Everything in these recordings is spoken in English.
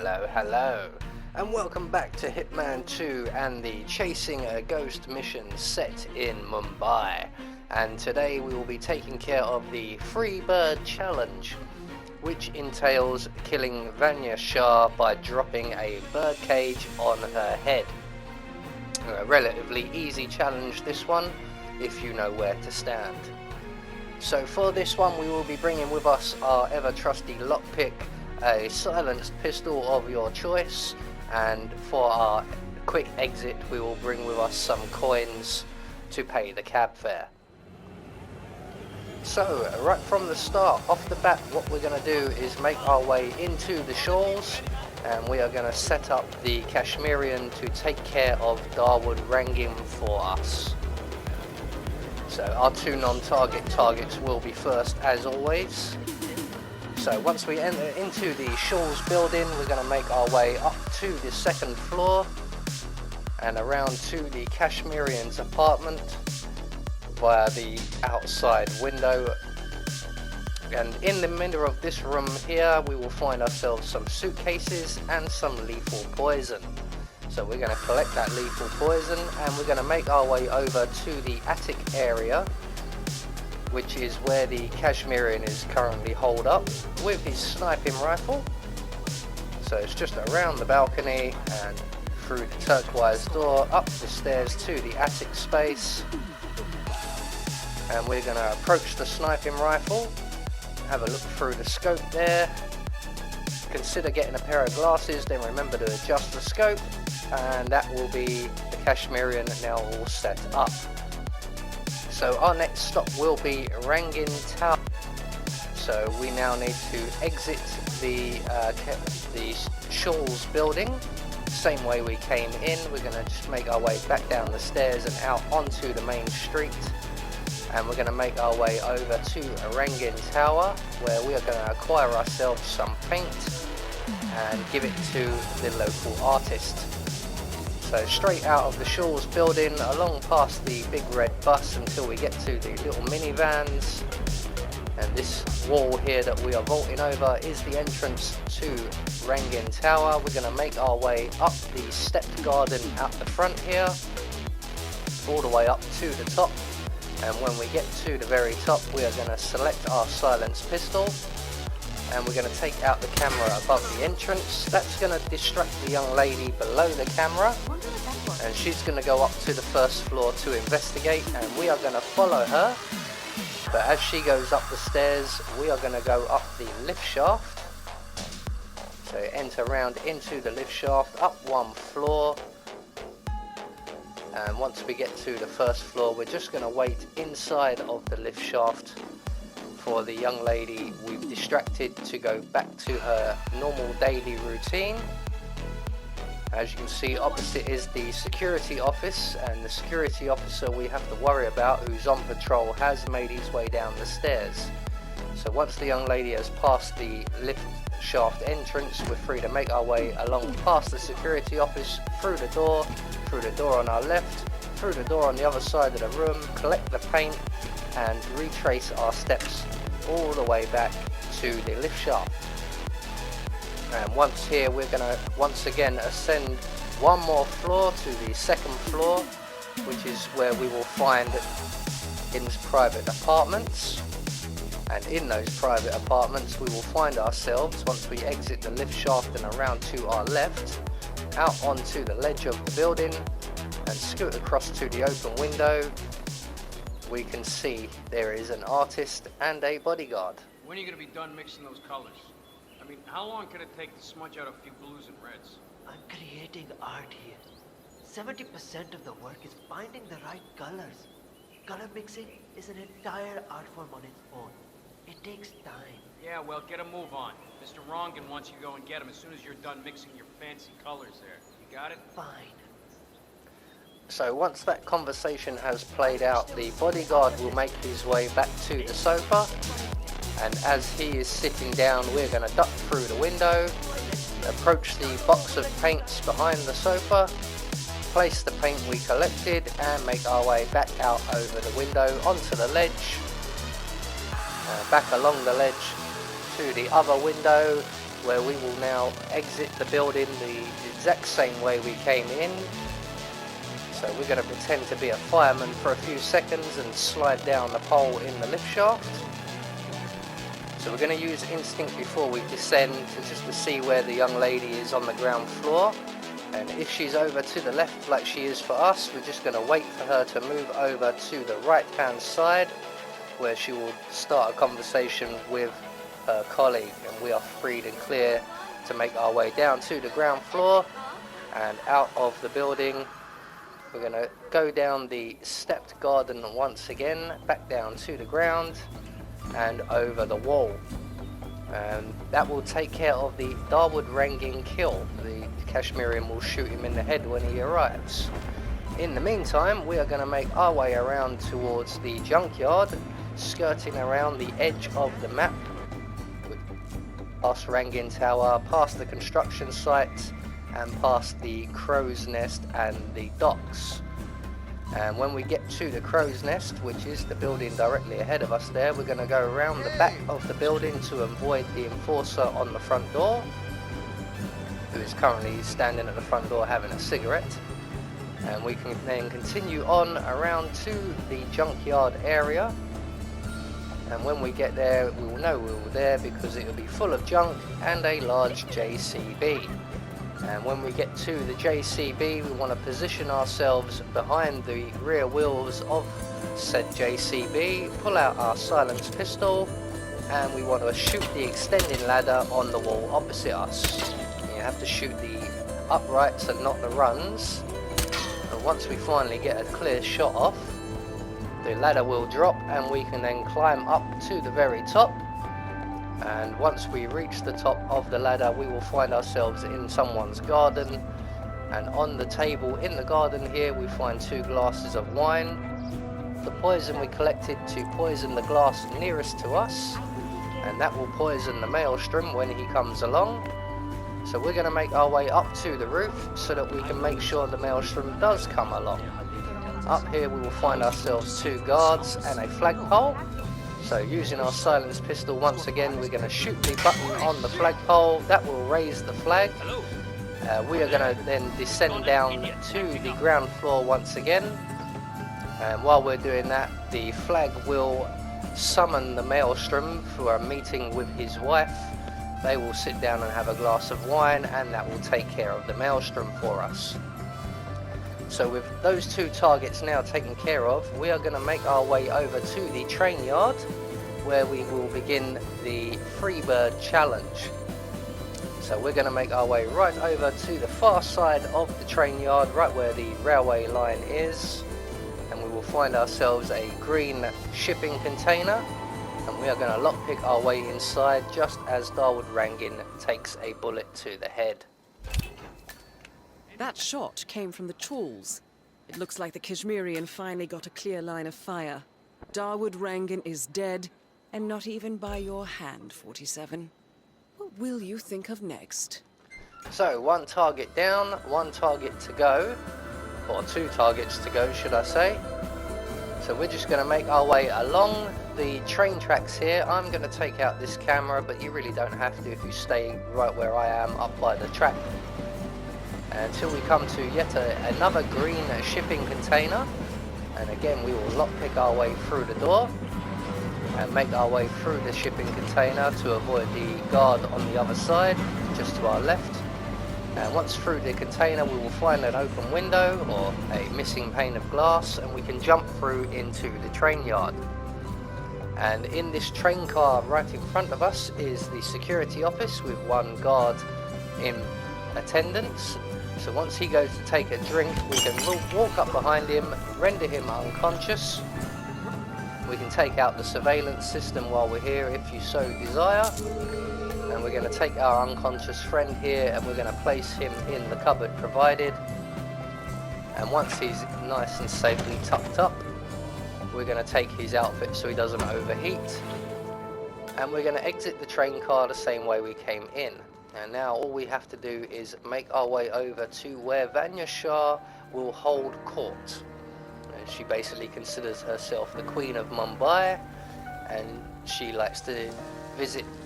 Hello, and welcome back to Hitman 2 and the Chasing a Ghost mission set in Mumbai. And today we will be taking care of the Free Bird Challenge, which entails killing Vanya Shah by dropping a bird cage on her head. A relatively easy challenge, this one, if you know where to stand. So for this one we will be bringing with us our ever trusty lockpick, a silenced pistol of your choice, and for our quick exit we will bring with us some coins to pay the cab fare. So right from the start, off the bat, what we're going to do is make our way into the shawls, and we are going to set up the Kashmirian to take care of Darwood Rangim for us. So our two non-target targets will be first as always. So once we enter into the Shawls building, we're going to make our way up to the second floor and around to the Kashmirian's apartment via the outside window. And in the middle of this room here, we will find ourselves some suitcases and some lethal poison. So we're going to collect that lethal poison and we're going to make our way over to the attic area, which is where the Kashmirian is currently holed up with his sniping rifle. So it's just around the balcony and through the turquoise door, up the stairs to the attic space. And we're going to approach the sniping rifle, have a look through the scope there. Consider getting a pair of glasses, then remember to adjust the scope, and that will be the Kashmirian now all set up. So our next stop will be Rangin Tower. So we now need to exit the Shawls building. Same way we came in, we're going to just make our way back down the stairs and out onto the main street. And we're going to make our way over to Rangin Tower, where we are going to acquire ourselves some paint and give it to the local artist. So straight out of the Shawls building, along past the big red bus until we get to the little minivans. And this wall here that we are vaulting over is the entrance to Rangin Tower. We're going to make our way up the stepped garden out the front here, all the way up to the top. And when we get to the very top, we are going to select our silenced pistol. And we're going to take out the camera above the entrance. That's going to distract the young lady below the camera, and she's going to go up to the first floor to investigate, and we are going to follow her. But as she goes up the stairs, we are going to go up the lift shaft. So enter around into the lift shaft, up one floor, and once we get to the first floor, we're just going to wait inside of the lift shaft for the young lady we've distracted to go back to her normal daily routine. As you can see, opposite is the security office, and the security officer we have to worry about, who's on patrol, has made his way down the stairs. So once the young lady has passed the lift shaft entrance, we're free to make our way along past the security office, through the door on our left, through the door on the other side of the room, collect the paint and retrace our steps all the way back to the lift shaft. And once here, we're going to once again ascend one more floor to the second floor, which is where we will find his private apartments. And in those private apartments we will find ourselves, once we exit the lift shaft and around to our left, out onto the ledge of the building and scoot across to the open window. We can see there is an artist and a bodyguard. When are you going to be done mixing those colors? I mean, how long can it take to smudge out a few blues and reds? I'm creating art here. 70% of the work is finding the right colors. Color mixing is an entire art form on its own. It takes time. Yeah, well, get a move on. Mr. Rongan wants you to go and get him as soon as you're done mixing your fancy colors there. You got it? Fine. So once that conversation has played out, the bodyguard will make his way back to the sofa, and as he is sitting down, we're going to duck through the window, approach the box of paints behind the sofa, place the paint we collected, and make our way back out over the window onto the ledge, back along the ledge to the other window, where we will now exit the building the exact same way we came in. So we're going to pretend to be a fireman for a few seconds and slide down the pole in the lift shaft. So we're going to use instinct before we descend just to see where the young lady is on the ground floor. And if she's over to the left like she is for us, we're just going to wait for her to move over to the right hand side, where she will start a conversation with her colleague, and we are freed and clear to make our way down to the ground floor and out of the building. We're going to go down the stepped garden once again, back down to the ground and over the wall. And that will take care of the Dawood Rangin kill. The Kashmirian will shoot him in the head when he arrives. In the meantime, we are going to make our way around towards the junkyard, skirting around the edge of the map, past Rangin Tower, past the construction site, and past the Crow's Nest and the docks. And when we get to the Crow's Nest, which is the building directly ahead of us there, we're going to go around the back of the building to avoid the enforcer on the front door, who is currently standing at the front door having a cigarette. And we can then continue on around to the junkyard area. And when we get there, we will know we were there because it will be full of junk and a large JCB. And when we get to the JCB, we want to position ourselves behind the rear wheels of said JCB, pull out our silenced pistol, and we want to shoot the extending ladder on the wall opposite us. You have to shoot the uprights and not the runs. And once we finally get a clear shot off, the ladder will drop and we can then climb up to the very top. And once we reach the top of the ladder, we will find ourselves in someone's garden, and on the table in the garden here we find 2 glasses of wine. The poison we collected to poison the glass nearest to us, and that will poison the maelstrom when he comes along. So we're going to make our way up to the roof so that we can make sure the maelstrom does come along. Up here we will find ourselves 2 guards and a flagpole. So using our silenced pistol once again, we're going to shoot the button on the flagpole. That will raise the flag. We are going to then descend down to the ground floor once again. And while we're doing that, the flag will summon the maelstrom for a meeting with his wife. They will sit down and have a glass of wine, and that will take care of the maelstrom for us. So with those 2 targets now taken care of, we are going to make our way over to the train yard, where we will begin the Freebird challenge. So we're going to make our way right over to the far side of the train yard, right where the railway line is, and we will find ourselves a green shipping container, and we are going to lockpick our way inside just as Dawood Rangin takes a bullet to the head. That shot came from the tools. It looks like the Kashmirian finally got a clear line of fire. Dawood Rangin is dead, and not even by your hand, 47. What will you think of next? So 1 target down, 1 target to go, or 2 targets to go should I say. So we're just going to make our way along the train tracks here. I'm going to take out this camera, but you really don't have to if you stay right where I am up by the track. Until we come to yet another green shipping container, and again we will lockpick our way through the door and make our way through the shipping container to avoid the guard on the other side, just to our left. And once through the container we will find an open window or a missing pane of glass, and we can jump through into the train yard. And in this train car right in front of us is the security office with 1 guard in attendance. So once he goes to take a drink, we can walk up behind him, render him unconscious. We can take out the surveillance system while we're here if you so desire. And we're going to take our unconscious friend here and we're going to place him in the cupboard provided. And once he's nice and safely tucked up, we're going to take his outfit so he doesn't overheat. And we're going to exit the train car the same way we came in. And now all we have to do is make our way over to where Vanya Shah will hold court. She basically considers herself the Queen of Mumbai, and she likes to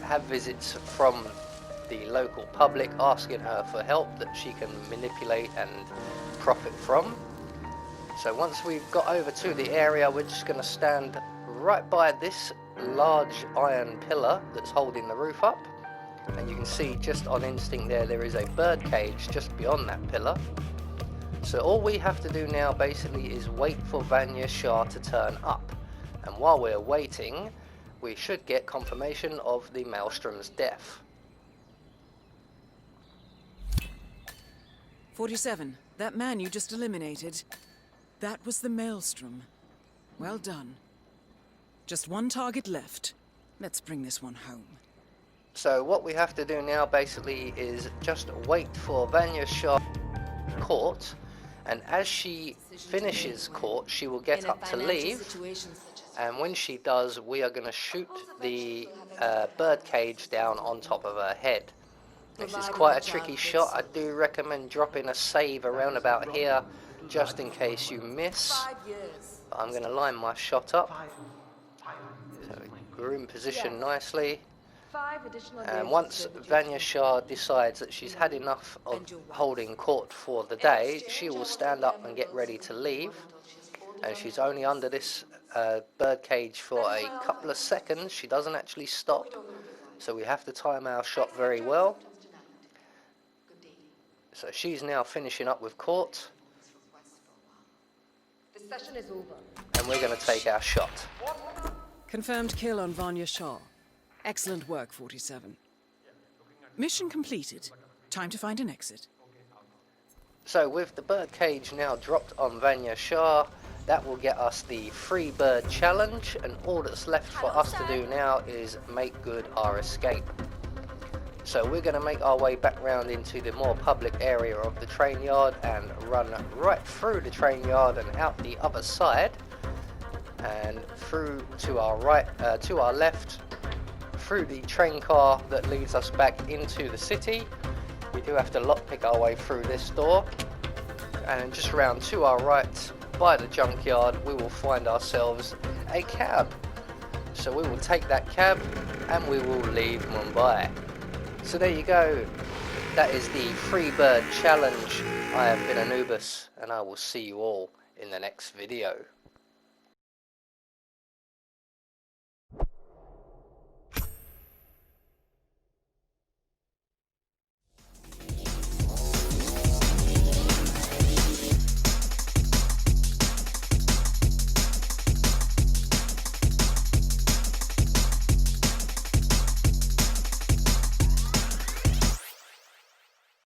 have visits from the local public, asking her for help that she can manipulate and profit from. So once we've got over to the area, we're just going to stand right by this large iron pillar that's holding the roof up, and you can see just on instinct there is a bird cage just beyond that pillar. So all we have to do now basically is wait for Vanya Shah to turn up, and while we're waiting we should get confirmation of the Maelstrom's death. 47, that man you just eliminated, that was the Maelstrom. Well done. Just one target left. Let's bring this one home. So what we have to do now basically is just wait for Vanya Shah court, and as she finishes court she will get up to leave, and when she does we are going to shoot the bird cage down on top of her head. This is quite a tricky shot. I do recommend dropping a save around about here just in case you miss. But I'm going to line my shot up. So we're in position nicely. And once Vanya Shah decides that she's had enough of holding court for the day, she will stand up and get ready to leave. And she's only under this bird cage for a couple of seconds. She doesn't actually stop. So we have to time our shot very well. So she's now finishing up with court. And we're going to take our shot. Confirmed kill on Vanya Shah. Excellent work, 47. Mission completed. Time to find an exit. So with the bird cage now dropped on Vanya Shah, that will get us the free bird challenge, and all that's left for us to do now is make good our escape. So we're going to make our way back round into the more public area of the train yard and run right through the train yard and out the other side, and through to our right, to our left, through the train car that leads us back into the city. We do have to lockpick our way through this door, and just around to our right by the junkyard we will find ourselves a cab. So we will take that cab and we will leave Mumbai. So there you go, that is the free bird challenge. I have been Anubis, and I will see you all in the next video.